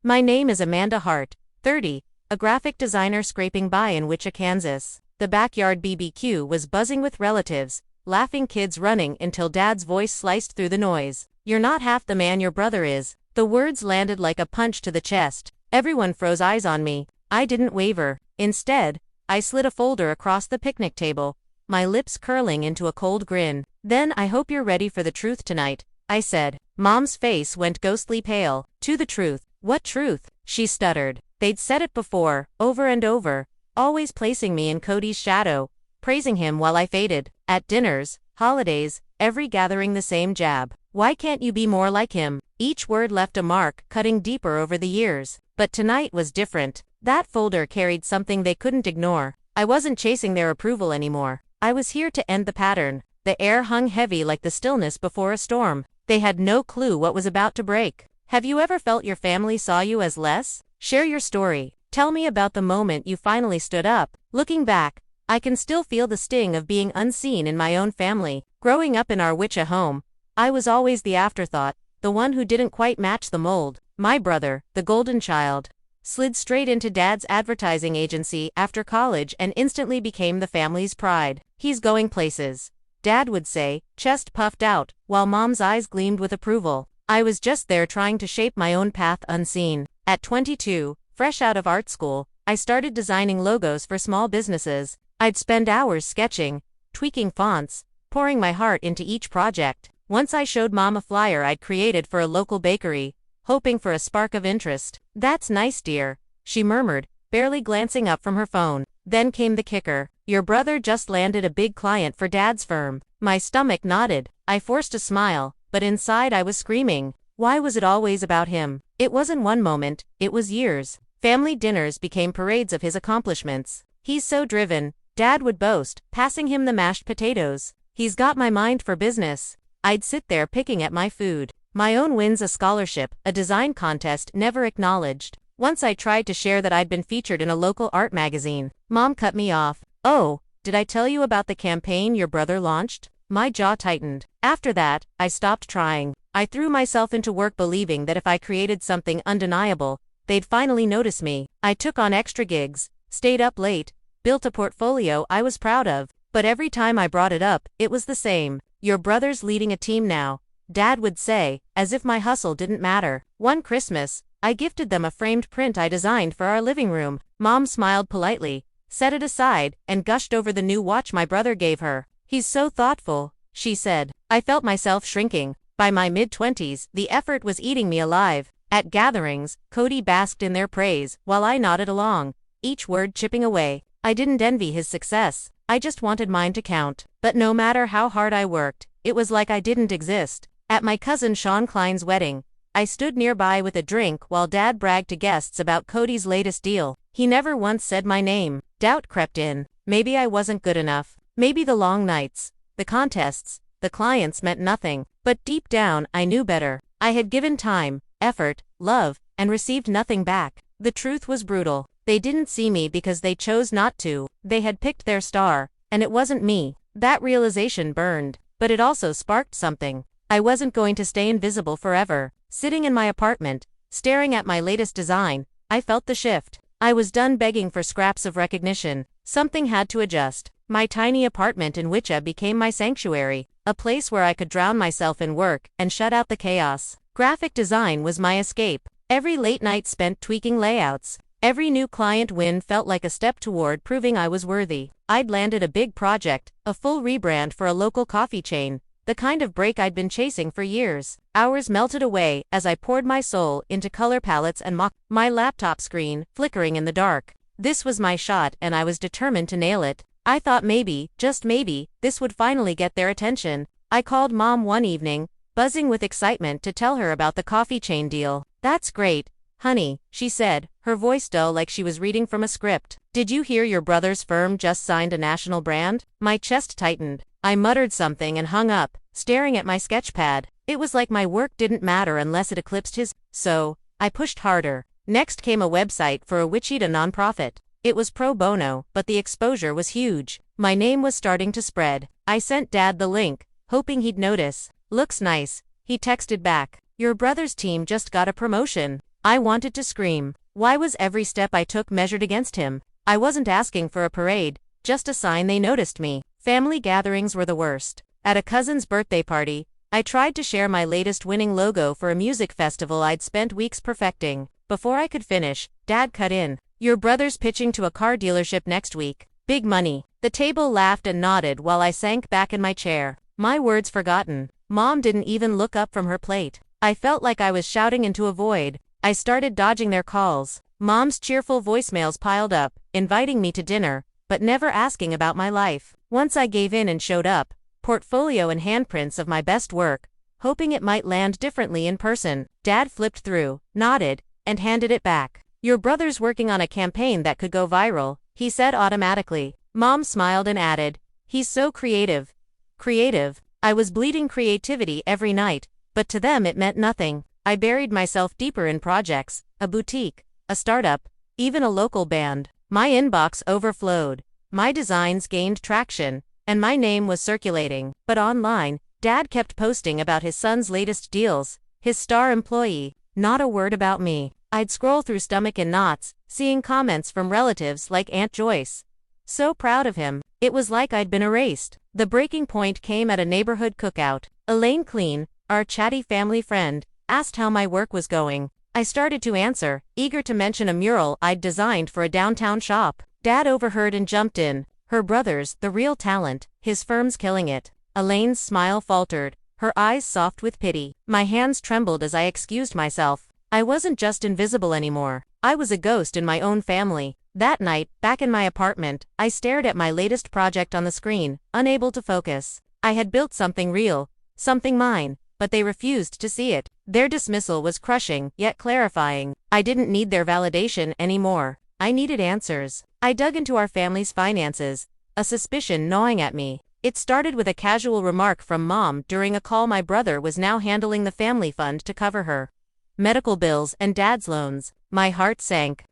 My name is Amanda Hart, 30, a graphic designer scraping by in Wichita, Kansas. The backyard BBQ was buzzing with relatives, laughing kids running until Dad's voice sliced through the noise. "You're not half the man your brother is." The words landed like a punch to the chest. Everyone froze eyes on me. I didn't waver. Instead, I slid a folder across the picnic table, my lips curling into a cold grin. "Then I hope you're ready for the truth tonight," I said. Mom's face went ghostly pale. "To the truth." "What truth?" she stuttered. They'd said it before, over and over, always placing me in Cody's shadow, praising him while I faded. At dinners, holidays, every gathering the same jab. "Why can't you be more like him?" Each word left a mark, cutting deeper over the years. But tonight was different. That folder carried something they couldn't ignore. I wasn't chasing their approval anymore. I was here to end the pattern. The air hung heavy like the stillness before a storm. They had no clue what was about to break. Have you ever felt your family saw you as less? Share your story. Tell me about the moment you finally stood up. Looking back, I can still feel the sting of being unseen in my own family. Growing up in our Wichita home, I was always the afterthought, the one who didn't quite match the mold. My brother, the golden child, slid straight into Dad's advertising agency after college and instantly became the family's pride. "He's going places," Dad would say, chest puffed out, while Mom's eyes gleamed with approval. I was just there trying to shape my own path unseen. At 22, fresh out of art school, I started designing logos for small businesses. I'd spend hours sketching, tweaking fonts, pouring my heart into each project. Once I showed Mom a flyer I'd created for a local bakery, hoping for a spark of interest. "That's nice, dear," she murmured, barely glancing up from her phone. Then came the kicker. "Your brother just landed a big client for Dad's firm." My stomach nodded. I forced a smile, but inside I was screaming. Why was it always about him? It wasn't one moment, it was years. Family dinners became parades of his accomplishments. "He's so driven," Dad would boast, passing him the mashed potatoes. "He's got my mind for business." I'd sit there picking at my food. My own wins, a scholarship, a design contest never acknowledged. Once I tried to share that I'd been featured in a local art magazine. Mom cut me off. "Oh, did I tell you about the campaign your brother launched?" My jaw tightened. After that, I stopped trying. I threw myself into work believing that if I created something undeniable, they'd finally notice me. I took on extra gigs, stayed up late, built a portfolio I was proud of. But every time I brought it up, it was the same. "Your brother's leading a team now," Dad would say, as if my hustle didn't matter. One Christmas, I gifted them a framed print I designed for our living room. Mom smiled politely, set it aside, and gushed over the new watch my brother gave her. "He's so thoughtful," she said. I felt myself shrinking. By my mid-20s, the effort was eating me alive. At gatherings, Cody basked in their praise, while I nodded along, each word chipping away. I didn't envy his success. I just wanted mine to count. But no matter how hard I worked, it was like I didn't exist. At my cousin Sean Klein's wedding, I stood nearby with a drink while Dad bragged to guests about Cody's latest deal. He never once said my name. Doubt crept in. Maybe I wasn't good enough. Maybe the long nights, the contests, the clients meant nothing. But deep down, I knew better. I had given time, effort, love, and received nothing back. The truth was brutal. They didn't see me because they chose not to. They had picked their star, and it wasn't me. That realization burned. But it also sparked something. I wasn't going to stay invisible forever. Sitting in my apartment, staring at my latest design, I felt the shift. I was done begging for scraps of recognition. Something had to adjust. My tiny apartment in Wichita became my sanctuary, a place where I could drown myself in work and shut out the chaos. Graphic design was my escape. Every late night spent tweaking layouts. Every new client win felt like a step toward proving I was worthy. I'd landed a big project, a full rebrand for a local coffee chain, the kind of break I'd been chasing for years. Hours melted away as I poured my soul into color palettes and my laptop screen flickering in the dark. This was my shot and I was determined to nail it. I thought maybe, just maybe, this would finally get their attention. I called Mom one evening, buzzing with excitement to tell her about the coffee chain deal. "That's great, honey," she said, her voice dull like she was reading from a script. "Did you hear your brother's firm just signed a national brand?" My chest tightened. I muttered something and hung up, staring at my sketchpad. It was like my work didn't matter unless it eclipsed his. So, I pushed harder. Next came a website for a Wichita nonprofit. It was pro bono, but the exposure was huge. My name was starting to spread. I sent Dad the link, hoping he'd notice. "Looks nice," he texted back. "Your brother's team just got a promotion." I wanted to scream. Why was every step I took measured against him? I wasn't asking for a parade, just a sign they noticed me. Family gatherings were the worst. At a cousin's birthday party, I tried to share my latest winning logo for a music festival I'd spent weeks perfecting. Before I could finish, Dad cut in. "Your brother's pitching to a car dealership next week. Big money." The table laughed and nodded while I sank back in my chair. My words forgotten. Mom didn't even look up from her plate. I felt like I was shouting into a void. I started dodging their calls. Mom's cheerful voicemails piled up, inviting me to dinner, but never asking about my life. Once I gave in and showed up, portfolio and handprints of my best work, hoping it might land differently in person. Dad flipped through, nodded, and handed it back. "Your brother's working on a campaign that could go viral," he said automatically. Mom smiled and added, "He's so creative." Creative. I was bleeding creativity every night, but to them it meant nothing. I buried myself deeper in projects, a boutique, a startup, even a local band. My inbox overflowed. My designs gained traction, and my name was circulating. But online, Dad kept posting about his son's latest deals, his star employee. Not a word about me. I'd scroll through stomach in knots, seeing comments from relatives like Aunt Joyce. So proud of him. It was like I'd been erased. The breaking point came at a neighborhood cookout. Elaine Clean, our chatty family friend, asked how my work was going. I started to answer, eager to mention a mural I'd designed for a downtown shop. Dad overheard and jumped in. "Her brother's the real talent. His firm's killing it." Elaine's smile faltered, her eyes soft with pity. My hands trembled as I excused myself. I wasn't just invisible anymore. I was a ghost in my own family. That night, back in my apartment, I stared at my latest project on the screen, unable to focus. I had built something real, something mine, but they refused to see it. Their dismissal was crushing, yet clarifying. I didn't need their validation anymore. I needed answers. I dug into our family's finances, a suspicion gnawing at me. It started with a casual remark from Mom during a call my brother was now handling the family fund to cover her medical bills and Dad's loans. My heart sank.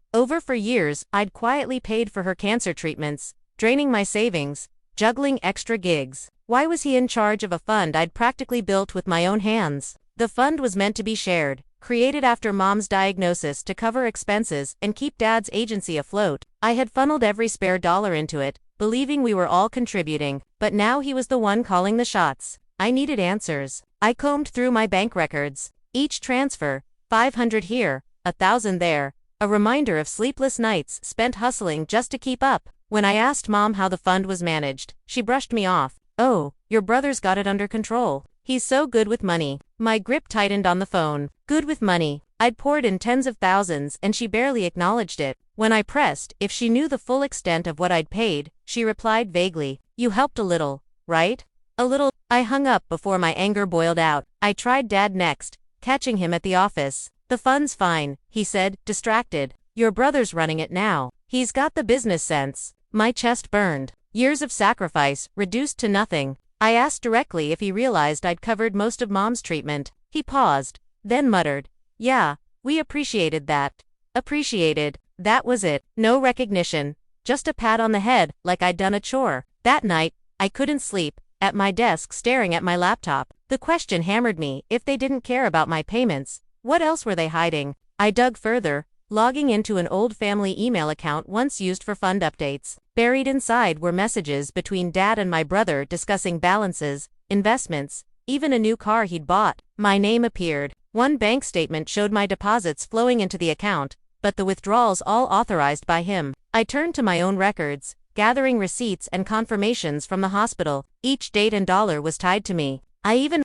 For years, I'd quietly paid for her cancer treatments, draining my savings, juggling extra gigs. Why was he in charge of a fund I'd practically built with my own hands? The fund was meant to be shared, created after Mom's diagnosis to cover expenses and keep Dad's agency afloat. I had funneled every spare dollar into it, believing we were all contributing, but now he was the one calling the shots. I needed answers. I combed through my bank records. Each transfer, $500 here, $1,000 there, a reminder of sleepless nights spent hustling just to keep up. When I asked Mom how the fund was managed, she brushed me off. "Oh, your brother's got it under control. He's so good with money." My grip tightened on the phone. Good with money. I'd poured in tens of thousands and she barely acknowledged it. When I pressed if she knew the full extent of what I'd paid, she replied vaguely, "You helped a little, right?" "A little." I hung up before my anger boiled out. I tried Dad next, catching him at the office. "The fund's fine," he said, distracted. "Your brother's running it now. He's got the business sense." My chest burned. Years of sacrifice, reduced to nothing. I asked directly if he realized I'd covered most of Mom's treatment. He paused, then muttered, "Yeah, we appreciated that." Appreciated. That was it. No recognition. Just a pat on the head, like I'd done a chore. That night, I couldn't sleep, at my desk staring at my laptop. The question hammered me: if they didn't care about my payments, what else were they hiding? I dug further, logging into an old family email account once used for fund updates. Buried inside were messages between Dad and my brother discussing balances, investments, even a new car he'd bought. My name appeared. One bank statement showed my deposits flowing into the account, but the withdrawals all authorized by him. I turned to my own records, gathering receipts and confirmations from the hospital. Each date and dollar was tied to me. I even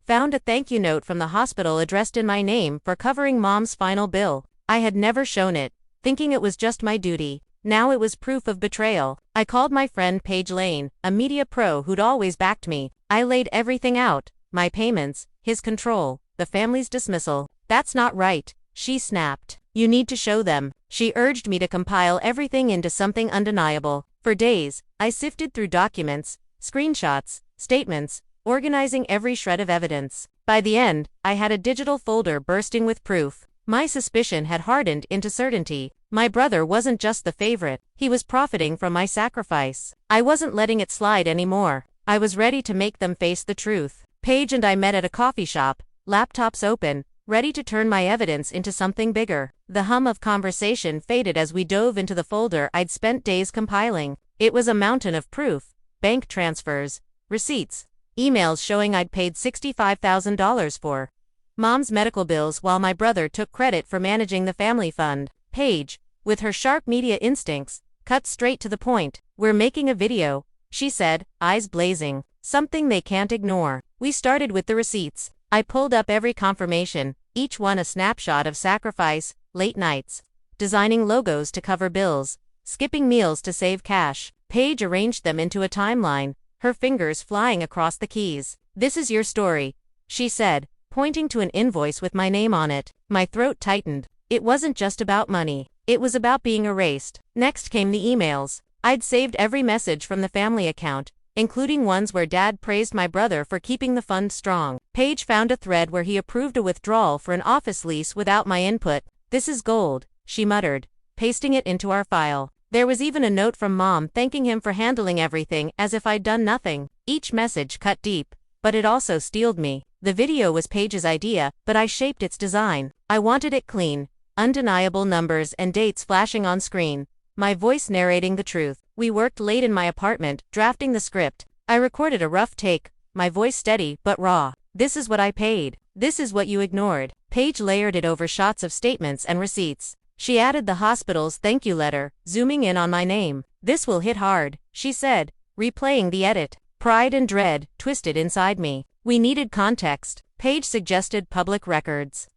found a thank you note from the hospital addressed in my name for covering Mom's final bill. I had never shown it, thinking it was just my duty. Now it was proof of betrayal. I called my friend Paige Lane, a media pro who'd always backed me. I laid everything out: my payments, his control, the family's dismissal. "That's not right," she snapped. "You need to show them." She urged me to compile everything into something undeniable. For days, I sifted through documents, screenshots, statements, organizing every shred of evidence. By the end, I had a digital folder bursting with proof. My suspicion had hardened into certainty. My brother wasn't just the favorite, he was profiting from my sacrifice. I wasn't letting it slide anymore. I was ready to make them face the truth. Paige and I met at a coffee shop, laptops open, ready to turn my evidence into something bigger. The hum of conversation faded as we dove into the folder I'd spent days compiling. It was a mountain of proof: bank transfers, receipts, emails showing I'd paid $65,000 for Mom's medical bills while my brother took credit for managing the family fund. Paige, with her sharp media instincts, cut straight to the point. "We're making a video," she said, eyes blazing. "Something they can't ignore." We started with the receipts. I pulled up every confirmation, each one a snapshot of sacrifice, late nights, designing logos to cover bills, skipping meals to save cash. Paige arranged them into a timeline, her fingers flying across the keys. "This is your story," she said, pointing to an invoice with my name on it. My throat tightened. It wasn't just about money. It was about being erased. Next came the emails. I'd saved every message from the family account, including ones where Dad praised my brother for keeping the fund strong. Paige found a thread where he approved a withdrawal for an office lease without my input. "This is gold," she muttered, pasting it into our file. There was even a note from Mom thanking him for handling everything as if I'd done nothing. Each message cut deep, but it also steeled me. The video was Paige's idea, but I shaped its design. I wanted it clean, undeniable numbers and dates flashing on screen, my voice narrating the truth. We worked late in my apartment, drafting the script. I recorded a rough take, my voice steady but raw. "This is what I paid. This is what you ignored." Paige layered it over shots of statements and receipts. She added the hospital's thank you letter, zooming in on my name. "This will hit hard," she said, replaying the edit. Pride and dread twisted inside me. We needed context. Paige suggested public records.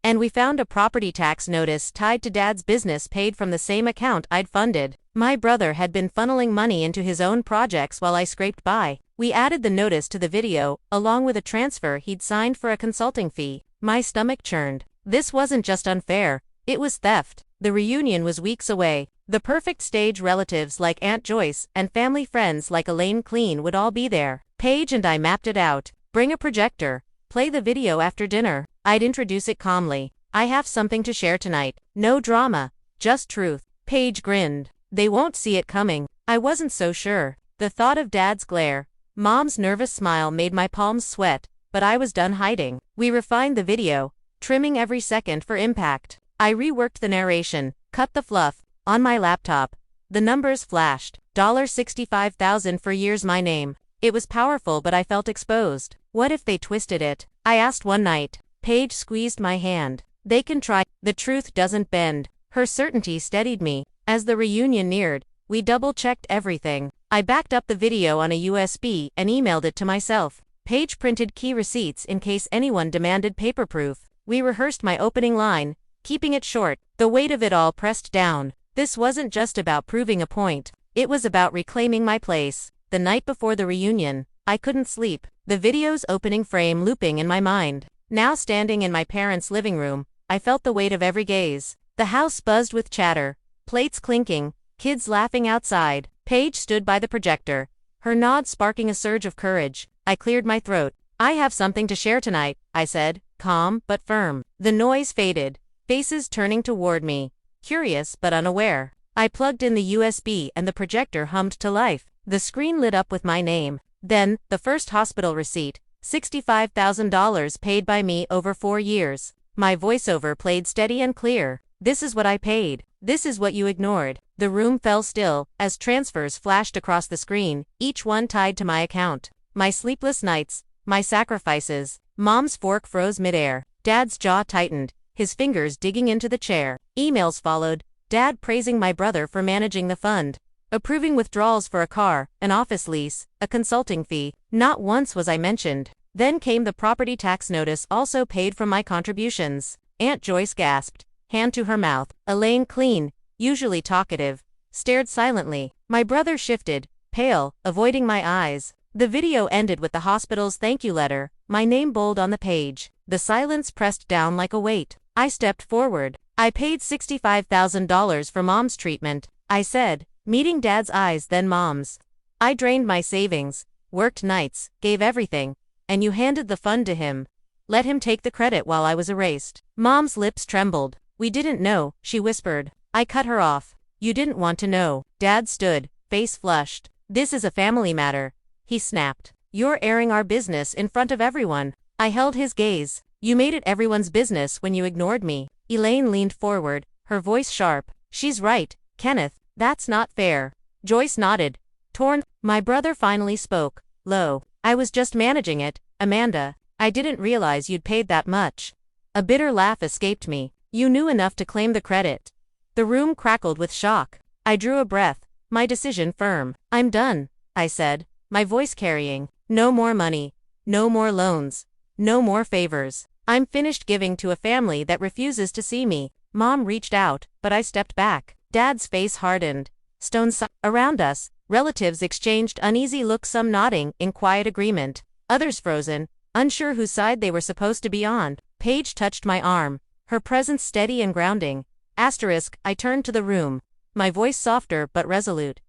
And we found a property tax notice tied to Dad's business paid from the same account I'd funded. My brother had been funneling money into his own projects while I scraped by. We added the notice to the video, along with a transfer he'd signed for a consulting fee. My stomach churned. This wasn't just unfair, it was theft. The reunion was weeks away. The perfect stage: relatives like Aunt Joyce and family friends like Elaine Clean would all be there. Paige and I mapped it out. Bring a projector. Play the video after dinner. I'd introduce it calmly. "I have something to share tonight. No drama, just truth." Paige grinned. "They won't see it coming." I wasn't so sure. The thought of Dad's glare, Mom's nervous smile made my palms sweat, but I was done hiding. We refined the video, trimming every second for impact. I reworked the narration, cut the fluff. On my laptop, the numbers flashed. $65,000 for years my name. It was powerful, but I felt exposed. What if they twisted it? I asked one night. Paige squeezed my hand. "They can try. The truth doesn't bend." Her certainty steadied me. As the reunion neared, we double-checked everything. I backed up the video on a USB and emailed it to myself. Paige printed key receipts in case anyone demanded paper proof. We rehearsed my opening line, keeping it short, the weight of it all pressed down. This wasn't just about proving a point. It was about reclaiming my place. The night before the reunion, I couldn't sleep. The video's opening frame looping in my mind. Now standing in my parents' living room, I felt the weight of every gaze. The house buzzed with chatter, plates clinking, kids laughing outside. Paige stood by the projector, her nod sparking a surge of courage. I cleared my throat. "I have something to share tonight," I said, calm but firm. The noise faded, faces turning toward me, curious but unaware. I plugged in the USB and the projector hummed to life. The screen lit up with my name. Then, the first hospital receipt, $65,000 paid by me over 4 years. My voiceover played steady and clear. "This is what I paid. This is what you ignored." The room fell still as transfers flashed across the screen, each one tied to my account. My sleepless nights, my sacrifices. Mom's fork froze midair. Dad's jaw tightened, his fingers digging into the chair. Emails followed, Dad praising my brother for managing the fund, approving withdrawals for a car, an office lease, a consulting fee. Not once was I mentioned. Then came the property tax notice, also paid from my contributions. Aunt Joyce gasped, hand to her mouth. Elaine Clean, usually talkative, stared silently. My brother shifted, pale, avoiding my eyes. The video ended with the hospital's thank you letter, my name bold on the page. The silence pressed down like a weight. I stepped forward. "I paid $65,000 for Mom's treatment," I said, meeting Dad's eyes then Mom's. "I drained my savings, worked nights, gave everything, and you handed the fund to him. Let him take the credit while I was erased." Mom's lips trembled. "We didn't know," she whispered. I cut her off. "You didn't want to know." Dad stood, face flushed. "This is a family matter," he snapped. You're airing our business in front of everyone. I held his gaze. You made it everyone's business when you ignored me. Elaine leaned forward, her voice sharp. She's right, Kenneth, that's not fair. Joyce nodded. Torn. My brother finally spoke, low. I was just managing it, Amanda. I didn't realize you'd paid that much. A bitter laugh escaped me. You knew enough to claim the credit. The room crackled with shock. I drew a breath, my decision firm. I'm done, I said, my voice carrying. No more money. No more loans. No more favors. I'm finished giving to a family that refuses to see me. Mom reached out, but I stepped back. Dad's face hardened. Stones around us, relatives exchanged uneasy looks, some nodding in quiet agreement, others frozen, unsure whose side they were supposed to be on. Paige touched my arm, her presence steady and grounding. I turned to the room, my voice softer but resolute.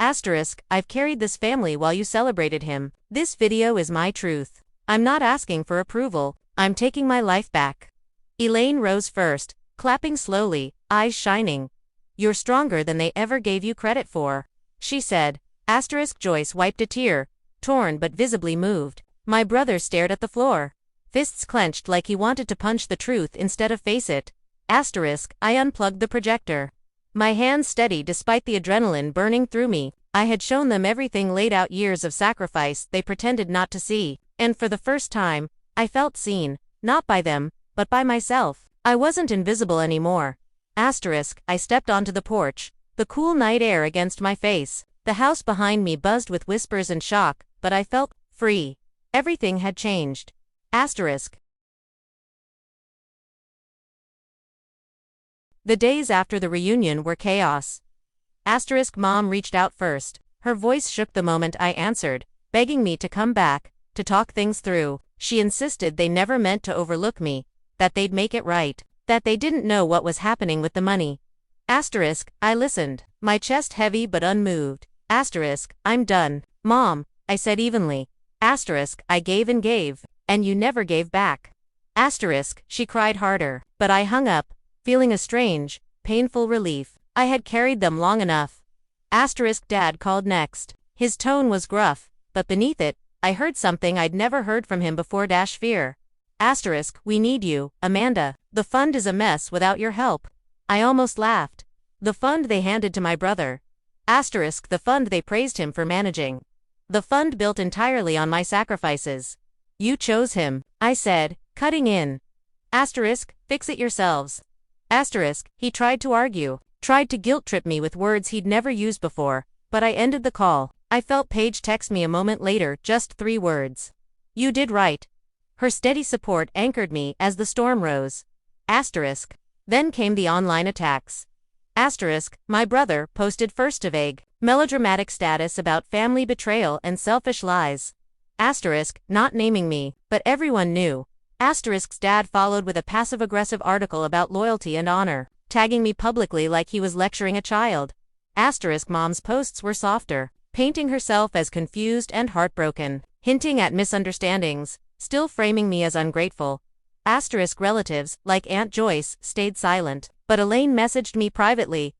I've carried this family while you celebrated him. This video is my truth. I'm not asking for approval, I'm taking my life back. Elaine rose first, clapping slowly, eyes shining. You're stronger than they ever gave you credit for, she said. Joyce wiped a tear, torn but visibly moved. My brother stared at the floor, fists clenched like he wanted to punch the truth instead of face it. I unplugged the projector. My hands steady despite the adrenaline burning through me. I had shown them everything, laid out years of sacrifice they pretended not to see, and for the first time, I felt seen, not by them, but by myself. I wasn't invisible anymore. I stepped onto the porch, the cool night air against my face. The house behind me buzzed with whispers and shock, but I felt free. Everything had changed. The days after the reunion were chaos. Mom reached out first. Her voice shook the moment I answered, begging me to come back, to talk things through. She insisted they never meant to overlook me, that they'd make it right, that they didn't know what was happening with the money. I listened, my chest heavy but unmoved. I'm done, Mom, I said evenly. I gave and gave, and you never gave back. She cried harder, but I hung up, feeling a strange, painful relief. I had carried them long enough. Dad called next. His tone was gruff, but beneath it, I heard something I'd never heard from him before. Fear. We need you, Amanda. The fund is a mess without your help. I almost laughed. The fund they handed to my brother. The fund they praised him for managing. The fund built entirely on my sacrifices. You chose him, I said, cutting in. Fix it yourselves. He tried to argue, tried to guilt-trip me with words he'd never used before, but I ended the call. I felt Paige text me a moment later, just 3 words. You did right. Her steady support anchored me as the storm rose. Then came the online attacks. My brother posted first a vague, melodramatic status about family betrayal and selfish lies. Not naming me, but everyone knew. Dad followed with a passive-aggressive article about loyalty and honor, tagging me publicly like he was lecturing a child. Mom's posts were softer, painting herself as confused and heartbroken, hinting at misunderstandings, still framing me as ungrateful. Relatives, like Aunt Joyce, stayed silent, but Elaine messaged me privately.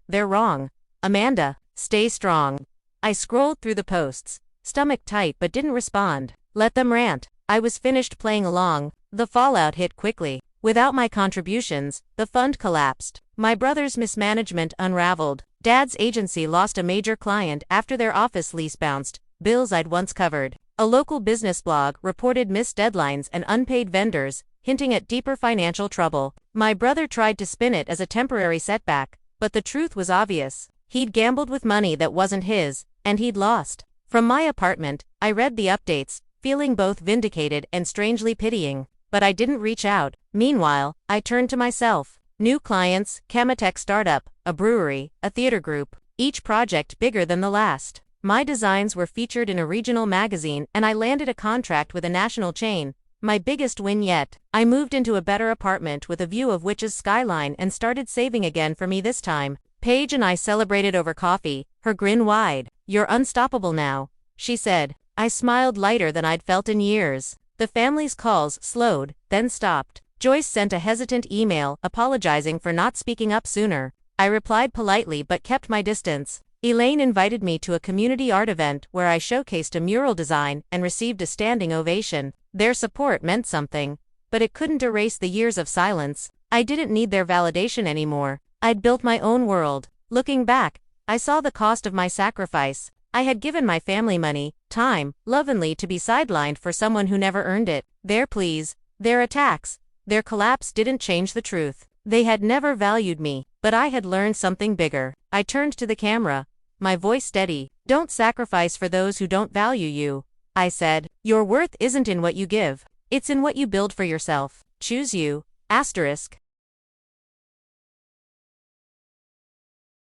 They're wrong. Amanda, stay strong. I scrolled through the posts, stomach tight but didn't respond. Let them rant. I was finished playing along. The fallout hit quickly. Without my contributions, the fund collapsed. My brother's mismanagement unraveled. Dad's agency lost a major client after their office lease bounced, bills I'd once covered. A local business blog reported missed deadlines and unpaid vendors, hinting at deeper financial trouble. My brother tried to spin it as a temporary setback, but the truth was obvious. He'd gambled with money that wasn't his, and he'd lost. From my apartment, I read the updates, feeling both vindicated and strangely pitying, but I didn't reach out. Meanwhile, I turned to myself. New clients, Chematech startup, a brewery, a theater group, each project bigger than the last. My designs were featured in a regional magazine and I landed a contract with a national chain, my biggest win yet. I moved into a better apartment with a view of Wichita's skyline and started saving again for me this time. Paige and I celebrated over coffee, her grin wide. You're unstoppable now, she said. I smiled lighter than I'd felt in years. The family's calls slowed, then stopped. Joyce sent a hesitant email, apologizing for not speaking up sooner. I replied politely but kept my distance. Elaine invited me to a community art event where I showcased a mural design and received a standing ovation. Their support meant something, but it couldn't erase the years of silence. I didn't need their validation anymore. I'd built my own world. Looking back, I saw the cost of my sacrifice. I had given my family money, time, lovingly to be sidelined for someone who never earned it. Their pleas, their attacks, their collapse didn't change the truth. They had never valued me, but I had learned something bigger. I turned to the camera, my voice steady. Don't sacrifice for those who don't value you, I said. Your worth isn't in what you give. It's in what you build for yourself. Choose you. Asterisk.